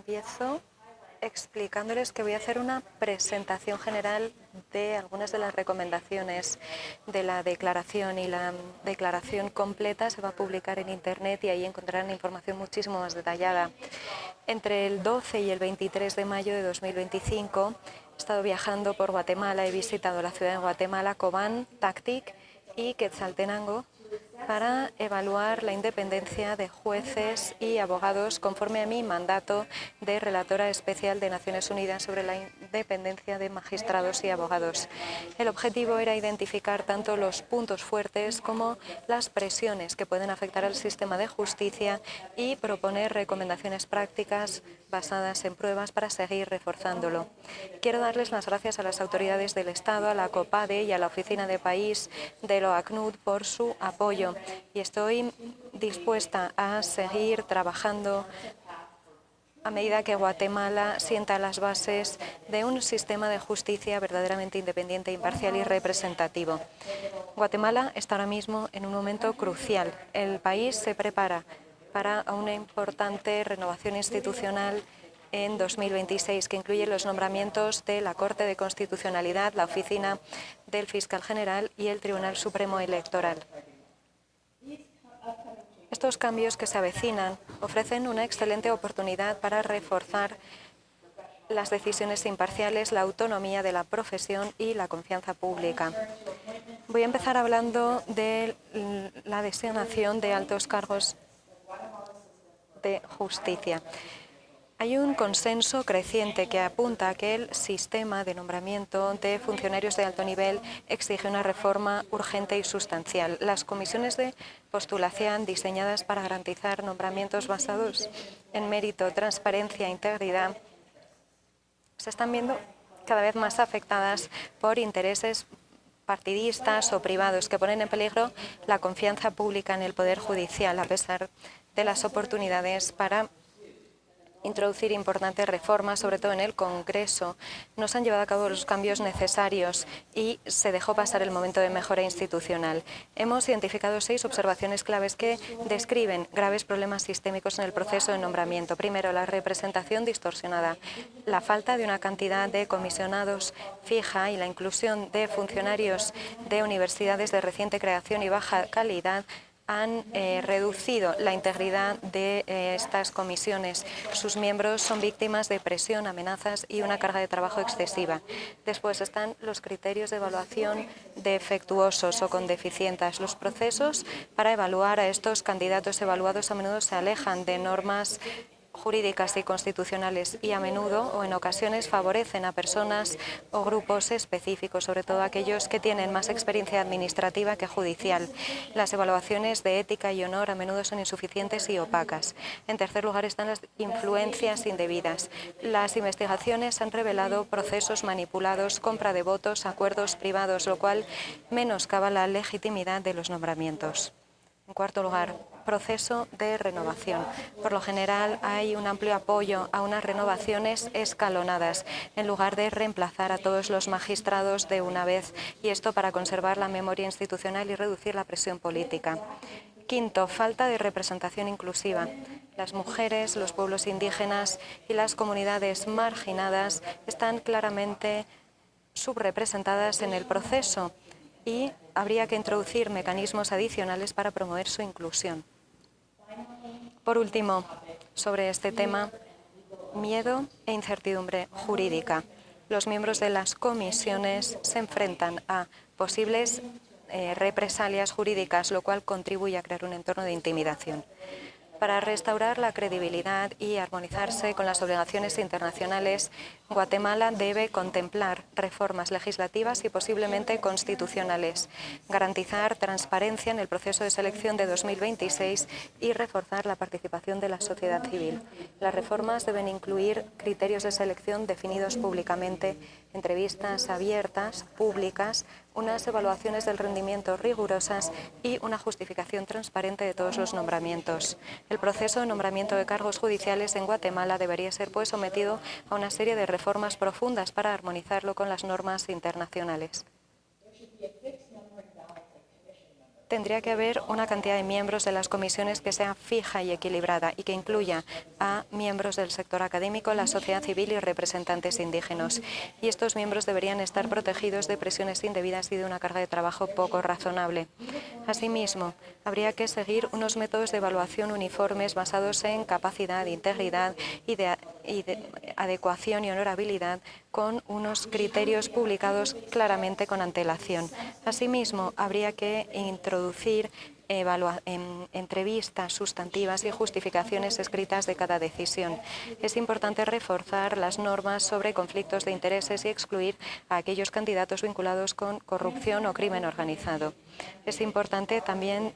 Empiezo explicándoles que voy a hacer una presentación general de algunas de las recomendaciones de la declaración, y la declaración completa se va a publicar en Internet y ahí encontrarán información muchísimo más detallada. Entre el 12 y el 23 de mayo de 2025 he estado viajando por Guatemala, he visitado la ciudad de Guatemala, Cobán, Tactic y Quetzaltenango para evaluar la independencia de jueces y abogados conforme a mi mandato de relatora especial de Naciones Unidas sobre la independencia de magistrados y abogados. El objetivo era identificar tanto los puntos fuertes como las presiones que pueden afectar al sistema de justicia y proponer recomendaciones prácticas basadas en pruebas para seguir reforzándolo. Quiero darles las gracias a las autoridades del Estado, a la COPADE y a la Oficina de País de la ACNUD por su apoyo, y estoy dispuesta a seguir trabajando a medida que Guatemala sienta las bases de un sistema de justicia verdaderamente independiente, imparcial y representativo. Guatemala está ahora mismo en un momento crucial. El país se prepara para una importante renovación institucional en 2026, que incluye los nombramientos de la Corte de Constitucionalidad, la Oficina del Fiscal General y el Tribunal Supremo Electoral. Estos cambios que se avecinan ofrecen una excelente oportunidad para reforzar las decisiones imparciales, la autonomía de la profesión y la confianza pública. Voy a empezar hablando de la designación de altos cargos de justicia. Hay un consenso creciente que apunta a que el sistema de nombramiento de funcionarios de alto nivel exige una reforma urgente y sustancial. Las comisiones de postulación diseñadas para garantizar nombramientos basados en mérito, transparencia e integridad se están viendo cada vez más afectadas por intereses partidistas o privados que ponen en peligro la confianza pública en el Poder Judicial, a pesar de las oportunidades para introducir importantes reformas, sobre todo en el Congreso. No se han llevado a cabo los cambios necesarios y se dejó pasar el momento de mejora institucional. Hemos identificado 6 observaciones claves que describen graves problemas sistémicos en el proceso de nombramiento. Primero, la representación distorsionada, la falta de una cantidad de comisionados fija y la inclusión de funcionarios de universidades de reciente creación y baja calidad han reducido la integridad de estas comisiones. Sus miembros son víctimas de presión, amenazas y una carga de trabajo excesiva. Después están los criterios de evaluación defectuosos o con deficiencias. Los procesos para evaluar a estos candidatos evaluados a menudo se alejan de normas jurídicas y constitucionales y a menudo o en ocasiones favorecen a personas o grupos específicos, sobre todo aquellos que tienen más experiencia administrativa que judicial. Las evaluaciones de ética y honor a menudo son insuficientes y opacas. En tercer lugar están las influencias indebidas. Las investigaciones han revelado procesos manipulados, compra de votos, acuerdos privados, lo cual menoscaba la legitimidad de los nombramientos. En cuarto lugar, proceso de renovación. Por lo general hay un amplio apoyo a unas renovaciones escalonadas, en lugar de reemplazar a todos los magistrados de una vez, y esto para conservar la memoria institucional y reducir la presión política. Quinto, falta de representación inclusiva. Las mujeres, los pueblos indígenas y las comunidades marginadas están claramente subrepresentadas en el proceso y habría que introducir mecanismos adicionales para promover su inclusión. Por último, sobre este tema, miedo e incertidumbre jurídica. Los miembros de las comisiones se enfrentan a posibles represalias jurídicas, lo cual contribuye a crear un entorno de intimidación. Para restaurar la credibilidad y armonizarse con las obligaciones internacionales, Guatemala debe contemplar reformas legislativas y posiblemente constitucionales, garantizar transparencia en el proceso de selección de 2026 y reforzar la participación de la sociedad civil. Las reformas deben incluir criterios de selección definidos públicamente, entrevistas abiertas, públicas, unas evaluaciones del rendimiento rigurosas y una justificación transparente de todos los nombramientos. El proceso de nombramiento de cargos judiciales en Guatemala debería ser pues sometido a una serie de reformas profundas para armonizarlo con las normas internacionales. tendría que haber una cantidad de miembros de las comisiones que sea fija y equilibrada y que incluya a miembros del sector académico, la sociedad civil y representantes indígenas. Y estos miembros deberían estar protegidos de presiones indebidas y de una carga de trabajo poco razonable. Asimismo, habría que seguir unos métodos de evaluación uniformes basados en capacidad, integridad y de adecuación y honorabilidad, con unos criterios publicados claramente con antelación. Asimismo, habría que introducir entrevistas sustantivas y justificaciones escritas de cada decisión. Es importante reforzar las normas sobre conflictos de intereses y excluir a aquellos candidatos vinculados con corrupción o crimen organizado. Es importante también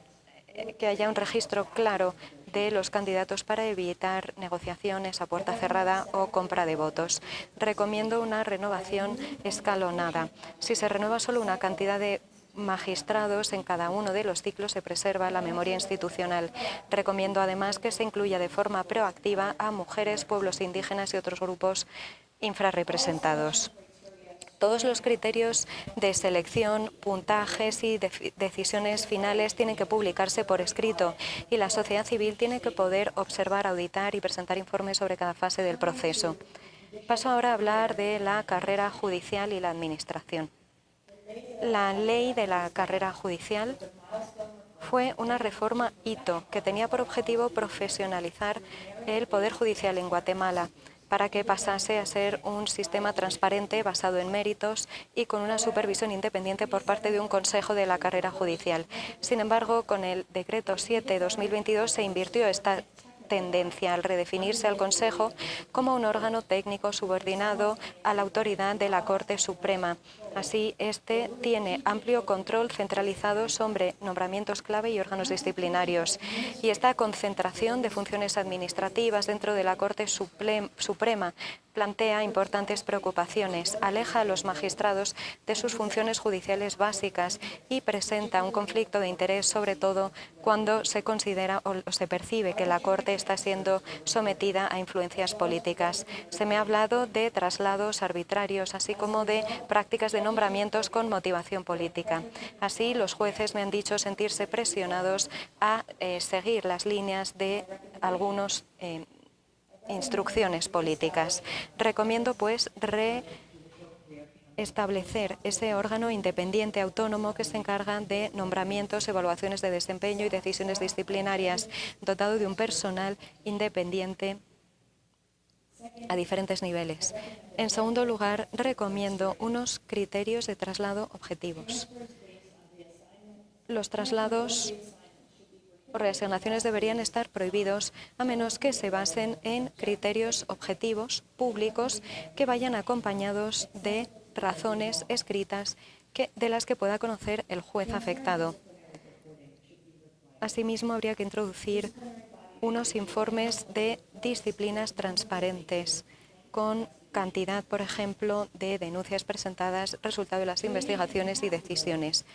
que haya un registro claro de los candidatos para evitar negociaciones a puerta cerrada o compra de votos. Recomiendo una renovación escalonada. Si se renueva solo una cantidad de magistrados en cada uno de los ciclos, se preserva la memoria institucional. Recomiendo además que se incluya de forma proactiva a mujeres, pueblos indígenas y otros grupos infrarrepresentados. Todos los criterios de selección, puntajes y decisiones finales tienen que publicarse por escrito y la sociedad civil tiene que poder observar, auditar y presentar informes sobre cada fase del proceso. Paso ahora a hablar de la carrera judicial y la administración. La ley de la carrera judicial fue una reforma hito que tenía por objetivo profesionalizar el Poder Judicial en Guatemala para que pasase a ser un sistema transparente basado en méritos y con una supervisión independiente por parte de un Consejo de la Carrera Judicial. Sin embargo, con el Decreto 7/2022 se invirtió esta tendencia al redefinirse al Consejo como un órgano técnico subordinado a la autoridad de la Corte Suprema. Así, este tiene amplio control centralizado sobre nombramientos clave y órganos disciplinarios. Y esta concentración de funciones administrativas dentro de la Corte Suprema plantea importantes preocupaciones, aleja a los magistrados de sus funciones judiciales básicas y presenta un conflicto de interés, sobre todo cuando se considera o se percibe que la Corte está siendo sometida a influencias políticas. Se me ha hablado de traslados arbitrarios, así como de prácticas de nombramientos con motivación política. Así, los jueces me han dicho sentirse presionados a seguir las líneas de algunos instrucciones políticas. Recomiendo, pues, establecer ese órgano independiente autónomo que se encarga de nombramientos, evaluaciones de desempeño y decisiones disciplinarias, dotado de un personal independiente a diferentes niveles. En segundo lugar, recomiendo unos criterios de traslado objetivos. Los traslados o reasignaciones deberían estar prohibidos a menos que se basen en criterios objetivos públicos que vayan acompañados de razones escritas de las que pueda conocer el juez afectado. Asimismo, habría que introducir unos informes de disciplinas transparentes con cantidad, por ejemplo, de denuncias presentadas, resultado de las investigaciones y decisiones.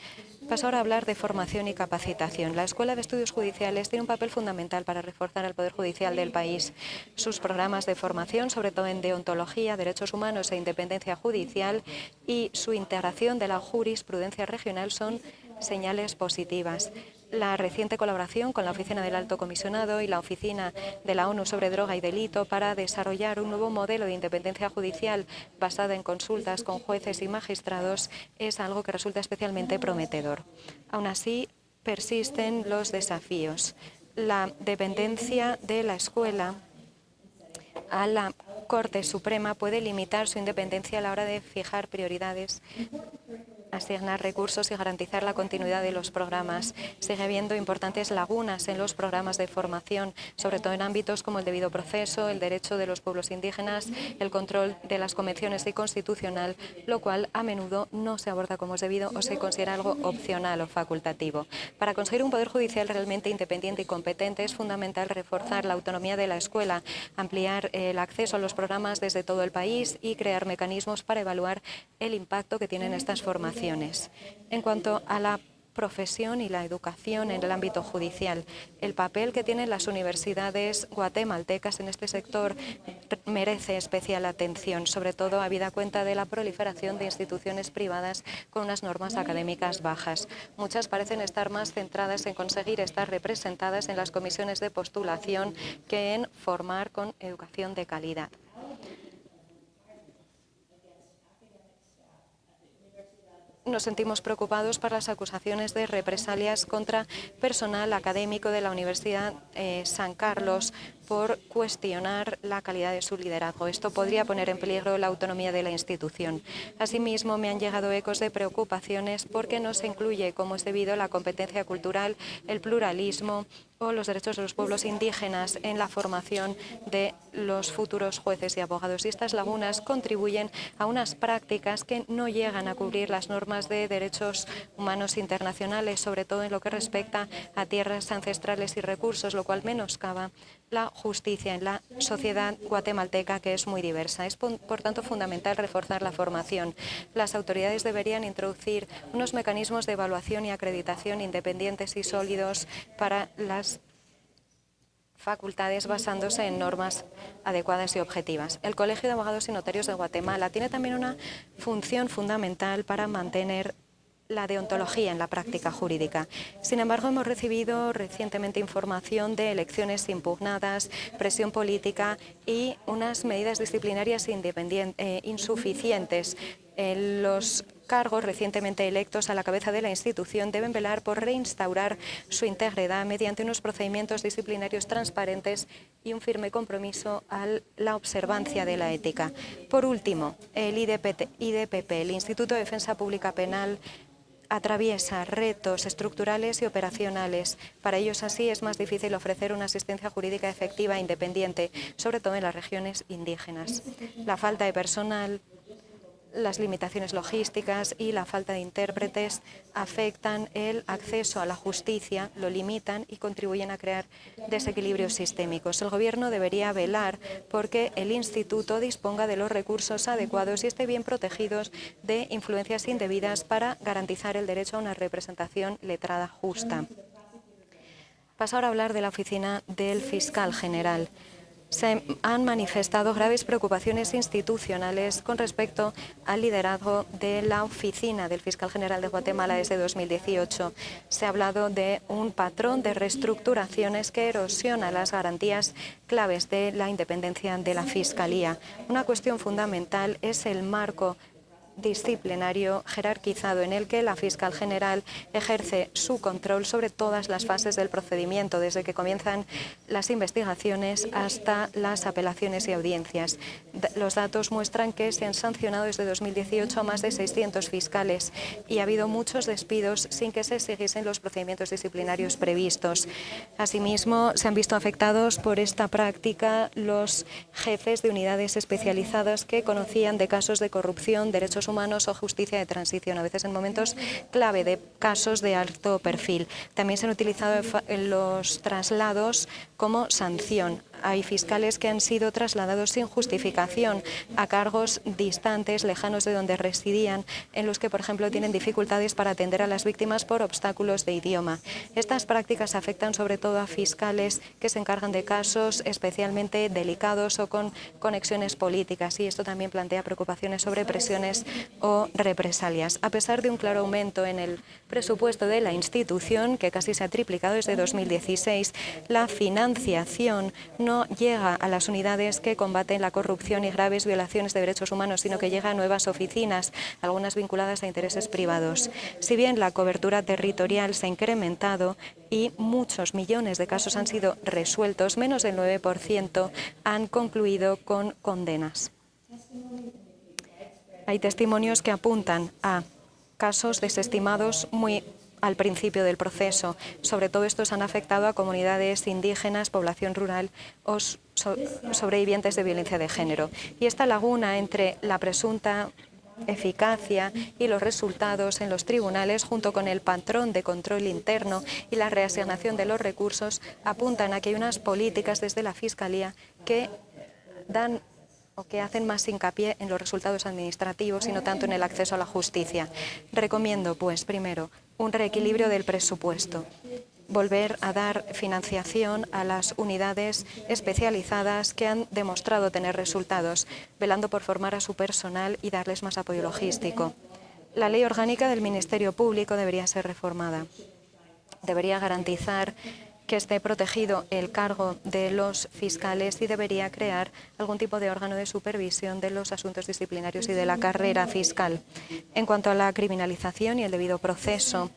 Paso ahora a hablar de formación y capacitación. La Escuela de Estudios Judiciales tiene un papel fundamental para reforzar el Poder Judicial del país. Sus programas de formación, sobre todo en deontología, derechos humanos e independencia judicial, y su integración de la jurisprudencia regional son señales positivas. La reciente colaboración con la Oficina del Alto Comisionado y la Oficina de la ONU sobre Droga y Delito para desarrollar un nuevo modelo de independencia judicial basada en consultas con jueces y magistrados es algo que resulta especialmente prometedor. Aún así, persisten los desafíos. La dependencia de la escuela a la Corte Suprema puede limitar su independencia a la hora de fijar prioridades, asignar recursos y garantizar la continuidad de los programas. Sigue habiendo importantes lagunas en los programas de formación, sobre todo en ámbitos como el debido proceso, el derecho de los pueblos indígenas, el control de las convenciones y constitucional, lo cual a menudo no se aborda como es debido o se considera algo opcional o facultativo. Para conseguir un poder judicial realmente independiente y competente es fundamental reforzar la autonomía de la escuela, ampliar el acceso a los programas desde todo el país y crear mecanismos para evaluar el impacto que tienen estas formaciones. En cuanto a la profesión y la educación en el ámbito judicial. El papel que tienen las universidades guatemaltecas en este sector merece especial atención, sobre todo habida cuenta de la proliferación de instituciones privadas con unas normas académicas bajas. Muchas parecen estar más centradas en conseguir estar representadas en las comisiones de postulación que en formar con educación de calidad. Nos sentimos preocupados por las acusaciones de represalias contra personal académico de la Universidad San Carlos por cuestionar la calidad de su liderazgo. Esto podría poner en peligro la autonomía de la institución. Asimismo, me han llegado ecos de preocupaciones porque no se incluye, como es debido, la competencia cultural, el pluralismo o los derechos de los pueblos indígenas en la formación de los futuros jueces y abogados. Y estas lagunas contribuyen a unas prácticas que no llegan a cubrir las normas de derechos humanos internacionales, sobre todo en lo que respecta a tierras ancestrales y recursos, lo cual menoscaba la justicia en la sociedad guatemalteca, que es muy diversa. Es, por tanto, fundamental reforzar la formación. Las autoridades deberían introducir unos mecanismos de evaluación y acreditación independientes y sólidos para las facultades basándose en normas adecuadas y objetivas. El Colegio de Abogados y Notarios de Guatemala tiene también una función fundamental para mantener la deontología en la práctica jurídica. Sin embargo, hemos recibido recientemente información de elecciones impugnadas, presión política y unas medidas disciplinarias insuficientes. Los cargos recientemente electos a la cabeza de la institución deben velar por reinstaurar su integridad mediante unos procedimientos disciplinarios transparentes y un firme compromiso a la observancia de la ética. Por último, el IDPP, el Instituto de Defensa Pública Penal, atraviesa retos estructurales y operacionales. Para ellos así es más difícil ofrecer una asistencia jurídica efectiva e independiente, sobre todo en las regiones indígenas. La falta de personal, las limitaciones logísticas y la falta de intérpretes afectan el acceso a la justicia, lo limitan y contribuyen a crear desequilibrios sistémicos. El Gobierno debería velar porque el Instituto disponga de los recursos adecuados y esté bien protegidos de influencias indebidas para garantizar el derecho a una representación letrada justa. Paso ahora a hablar de la oficina del Fiscal General. Se han manifestado graves preocupaciones institucionales con respecto al liderazgo de la oficina del Fiscal General de Guatemala desde 2018. Se ha hablado de un patrón de reestructuraciones que erosiona las garantías claves de la independencia de la Fiscalía. Una cuestión fundamental es el marco disciplinario jerarquizado en el que la fiscal general ejerce su control sobre todas las fases del procedimiento, desde que comienzan las investigaciones hasta las apelaciones y audiencias. Los datos muestran que se han sancionado desde 2018 a más de 600 fiscales y ha habido muchos despidos sin que se siguiesen los procedimientos disciplinarios previstos. Asimismo, se han visto afectados por esta práctica los jefes de unidades especializadas que conocían de casos de corrupción, derechos humanos o justicia de transición, a veces en momentos clave de casos de alto perfil. También se han utilizado los traslados como sanción. Hay fiscales que han sido trasladados sin justificación a cargos distantes, lejanos de donde residían, en los que, por ejemplo, tienen dificultades para atender a las víctimas por obstáculos de idioma. Estas prácticas afectan sobre todo a fiscales que se encargan de casos especialmente delicados o con conexiones políticas, y esto también plantea preocupaciones sobre presiones o represalias. A pesar de un claro aumento en el presupuesto de la institución, que casi se ha triplicado desde 2016, la financiación no llega a las unidades que combaten la corrupción y graves violaciones de derechos humanos, sino que llega a nuevas oficinas, algunas vinculadas a intereses privados. Si bien la cobertura territorial se ha incrementado y muchos millones de casos han sido resueltos, menos del 9% han concluido con condenas. Hay testimonios que apuntan a casos desestimados muy al principio del proceso. Sobre todo estos han afectado a comunidades indígenas, población rural o sobrevivientes de violencia de género. Y esta laguna entre la presunta eficacia y los resultados en los tribunales, junto con el patrón de control interno y la reasignación de los recursos, apuntan a que hay unas políticas desde la Fiscalía que dan o que hacen más hincapié en los resultados administrativos y no tanto en el acceso a la justicia. Recomiendo, pues, primero, un reequilibrio del presupuesto, volver a dar financiación a las unidades especializadas que han demostrado tener resultados, velando por formar a su personal y darles más apoyo logístico. La ley orgánica del Ministerio Público debería ser reformada. Debería garantizar que esté protegido el cargo de los fiscales y debería crear algún tipo de órgano de supervisión de los asuntos disciplinarios y de la carrera fiscal. En cuanto a la criminalización y el debido proceso,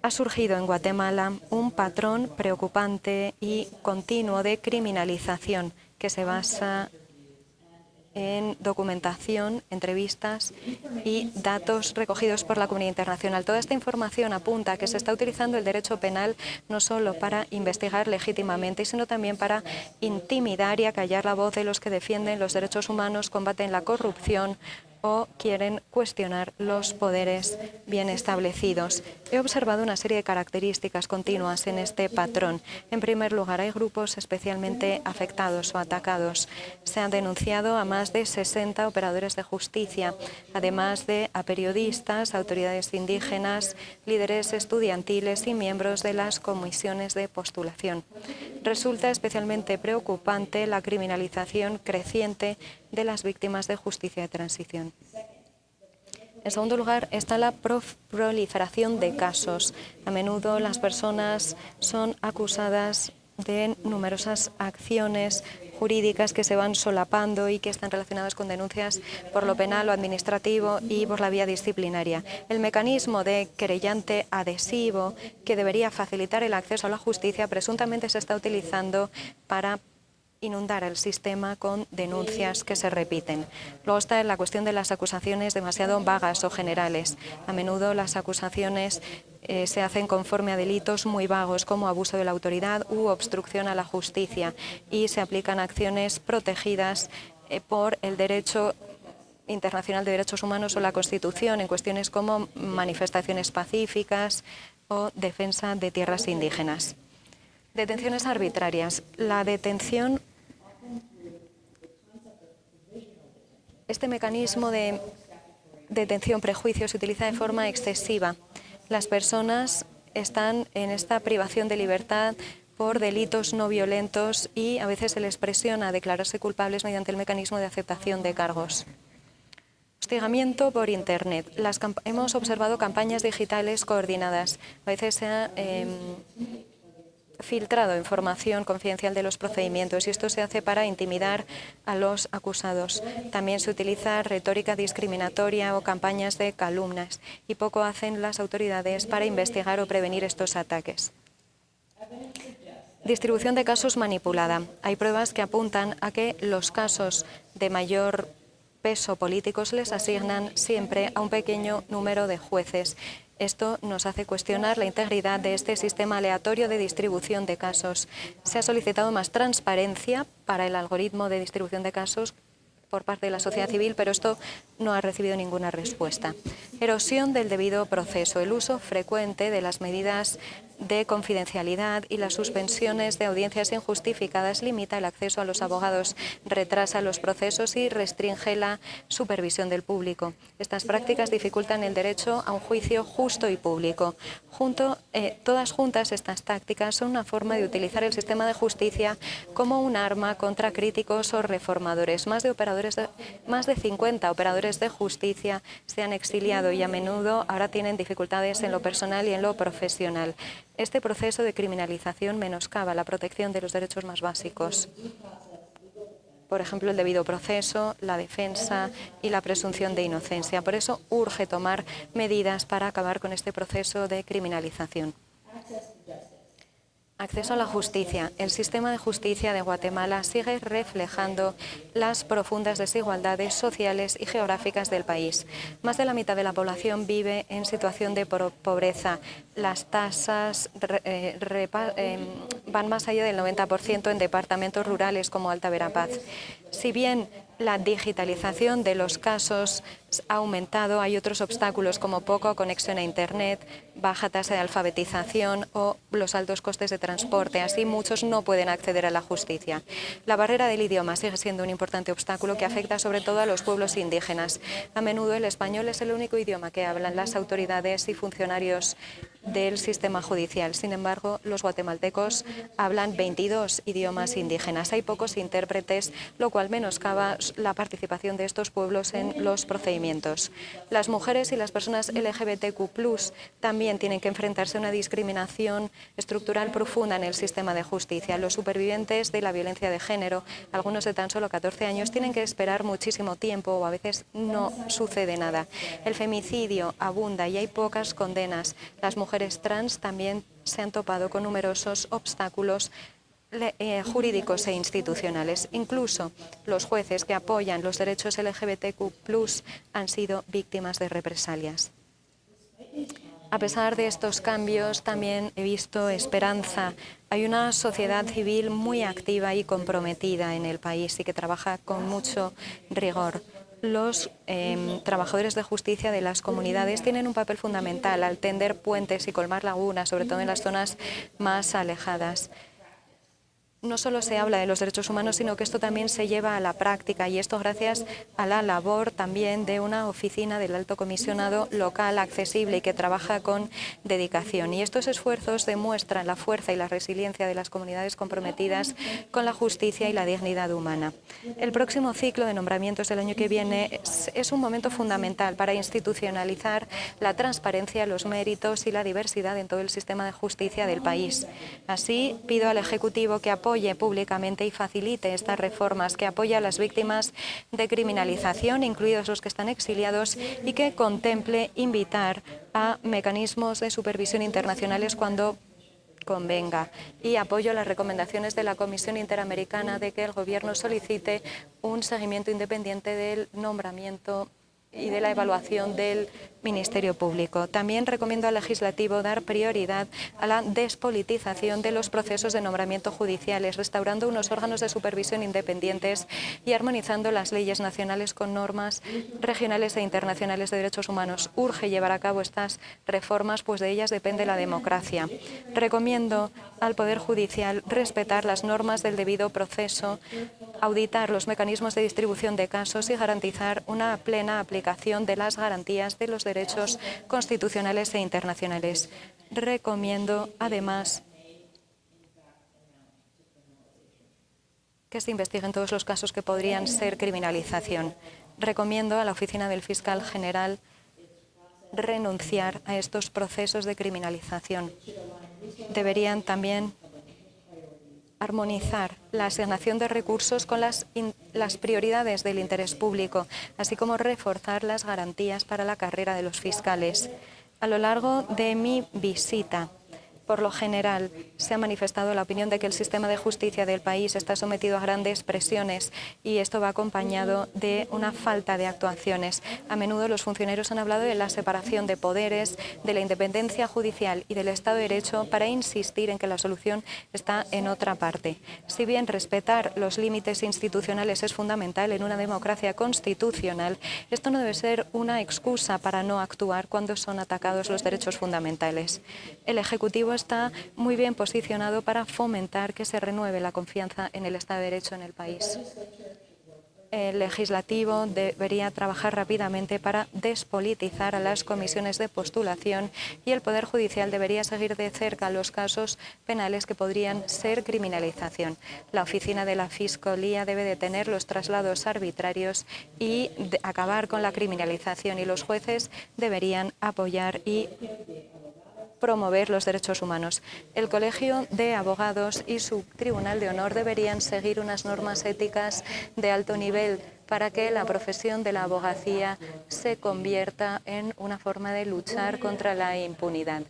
ha surgido en Guatemala un patrón preocupante y continuo de criminalización que se basa en documentación, entrevistas y datos recogidos por la comunidad internacional. Toda esta información apunta a que se está utilizando el derecho penal no solo para investigar legítimamente, sino también para intimidar y acallar la voz de los que defienden los derechos humanos, combaten la corrupción o quieren cuestionar los poderes bien establecidos. He observado una serie de características continuas en este patrón. En primer lugar, hay grupos especialmente afectados o atacados. Se han denunciado a más de 60 operadores de justicia, además de a periodistas, autoridades indígenas, líderes estudiantiles y miembros de las comisiones de postulación. Resulta especialmente preocupante la criminalización creciente de las víctimas de justicia de transición. En segundo lugar, está la proliferación de casos. A menudo las personas son acusadas de numerosas acciones jurídicas que se van solapando y que están relacionadas con denuncias por lo penal o administrativo y por la vía disciplinaria. El mecanismo de querellante adhesivo, que debería facilitar el acceso a la justicia, presuntamente se está utilizando para inundar el sistema con denuncias que se repiten. Luego está la cuestión de las acusaciones demasiado vagas o generales. A menudo las acusaciones se hacen conforme a delitos muy vagos como abuso de la autoridad u obstrucción a la justicia y se aplican acciones protegidas por el derecho internacional de derechos humanos o la Constitución en cuestiones como manifestaciones pacíficas o defensa de tierras indígenas. Detenciones arbitrarias. La detención, este mecanismo de detención prejuicio se utiliza de forma excesiva. Las personas están en esta privación de libertad por delitos no violentos y a veces se les presiona a declararse culpables mediante el mecanismo de aceptación de cargos. Hostigamiento por Internet. Hemos observado campañas digitales coordinadas. A veces se ha filtrado información confidencial de los procedimientos y esto se hace para intimidar a los acusados. También se utiliza retórica discriminatoria o campañas de calumnias y poco hacen las autoridades para investigar o prevenir estos ataques. Distribución de casos manipulada. Hay pruebas que apuntan a que los casos de mayor peso político se les asignan siempre a un pequeño número de jueces. Esto nos hace cuestionar la integridad de este sistema aleatorio de distribución de casos. Se ha solicitado más transparencia para el algoritmo de distribución de casos por parte de la sociedad civil, pero esto no ha recibido ninguna respuesta. Erosión del debido proceso. El uso frecuente de las medidas de confidencialidad y las suspensiones de audiencias injustificadas limita el acceso a los abogados, retrasa los procesos y restringe la supervisión del público. Estas prácticas dificultan el derecho a un juicio justo y público. Todas juntas, estas tácticas son una forma de utilizar el sistema de justicia como un arma contra críticos o reformadores. Más de 50 operadores de justicia se han exiliado y a menudo ahora tienen dificultades en lo personal y en lo profesional. Este proceso de criminalización menoscaba la protección de los derechos más básicos. Por ejemplo, el debido proceso, la defensa y la presunción de inocencia. Por eso urge tomar medidas para acabar con este proceso de criminalización. Acceso a la justicia. El sistema de justicia de Guatemala sigue reflejando las profundas desigualdades sociales y geográficas del país. Más de la mitad de la población vive en situación de pobreza. Las tasas van más allá del 90% en departamentos rurales como Alta Verapaz. Si bien La digitalización de los casos ha aumentado. Hay otros obstáculos como poca conexión a Internet, baja tasa de alfabetización o los altos costes de transporte. Así, muchos no pueden acceder a la justicia. La barrera del idioma sigue siendo un importante obstáculo que afecta sobre todo a los pueblos indígenas. A menudo el español es el único idioma que hablan las autoridades y funcionarios del sistema judicial. Sin embargo, los guatemaltecos hablan 22 idiomas indígenas. Hay pocos intérpretes, lo cual menoscaba la participación de estos pueblos en los procedimientos. Las mujeres y las personas LGBTQ+ también tienen que enfrentarse a una discriminación estructural profunda en el sistema de justicia. Los supervivientes de la violencia de género, algunos de tan solo 14 años, tienen que esperar muchísimo tiempo o a veces no sucede nada. El femicidio abunda y hay pocas condenas. Las mujeres trans también se han topado con numerosos obstáculos jurídicos e institucionales. Incluso los jueces que apoyan los derechos LGBTQ+ han sido víctimas de represalias. A pesar de estos cambios, también he visto esperanza. Hay una sociedad civil muy activa y comprometida en el país y que trabaja con mucho rigor. Los trabajadores de justicia de las comunidades tienen un papel fundamental al tender puentes y colmar lagunas, sobre todo en las zonas más alejadas. No solo se habla de los derechos humanos, sino que esto también se lleva a la práctica, y esto gracias a la labor también de una oficina del Alto Comisionado local accesible y que trabaja con dedicación. Y estos esfuerzos demuestran la fuerza y la resiliencia de las comunidades comprometidas con la justicia y la dignidad humana. El próximo ciclo de nombramientos del año que viene es un momento fundamental para institucionalizar la transparencia, los méritos y la diversidad en todo el sistema de justicia del país. Así, pido al Ejecutivo que apoye públicamente y facilite estas reformas, que apoye a las víctimas de criminalización, incluidos los que están exiliados, y que contemple invitar a mecanismos de supervisión internacionales cuando convenga. Y apoyo las recomendaciones de la Comisión Interamericana de que el Gobierno solicite un seguimiento independiente del nombramiento y de la evaluación del Ministerio Público. También recomiendo al Legislativo dar prioridad a la despolitización de los procesos de nombramiento judiciales, restaurando unos órganos de supervisión independientes y armonizando las leyes nacionales con normas regionales e internacionales de derechos humanos. Urge llevar a cabo estas reformas, pues de ellas depende la democracia. Recomiendo al Poder Judicial respetar las normas del debido proceso, auditar los mecanismos de distribución de casos y garantizar una plena aplicación de las garantías de los derechos constitucionales e internacionales. Recomiendo, además, que se investiguen todos los casos que podrían ser criminalización. Recomiendo a la Oficina del Fiscal General renunciar a estos procesos de criminalización. Deberían también armonizar la asignación de recursos con las prioridades del interés público, así como reforzar las garantías para la carrera de los fiscales. A lo largo de mi visita, por lo general, se ha manifestado la opinión de que el sistema de justicia del país está sometido a grandes presiones y esto va acompañado de una falta de actuaciones. A menudo los funcionarios han hablado de la separación de poderes, de la independencia judicial y del Estado de Derecho para insistir en que la solución está en otra parte. Si bien respetar los límites institucionales es fundamental en una democracia constitucional, esto no debe ser una excusa para no actuar cuando son atacados los derechos fundamentales. El Ejecutivo está muy bien posicionado para fomentar que se renueve la confianza en el Estado de Derecho en el país. El Legislativo debería trabajar rápidamente para despolitizar a las comisiones de postulación y el Poder Judicial debería seguir de cerca los casos penales que podrían ser criminalización. La Oficina de la Fiscalía debe detener los traslados arbitrarios y acabar con la criminalización, y los jueces deberían apoyar y promover los derechos humanos. El Colegio de Abogados y su Tribunal de Honor deberían seguir unas normas éticas de alto nivel para que la profesión de la abogacía se convierta en una forma de luchar contra la impunidad.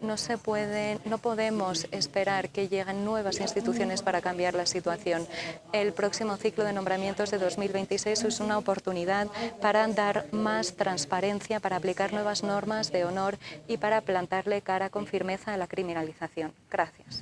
No podemos esperar que lleguen nuevas instituciones para cambiar la situación. El próximo ciclo de nombramientos de 2026 es una oportunidad para dar más transparencia, para aplicar nuevas normas de honor y para plantarle cara con firmeza a la criminalización. Gracias.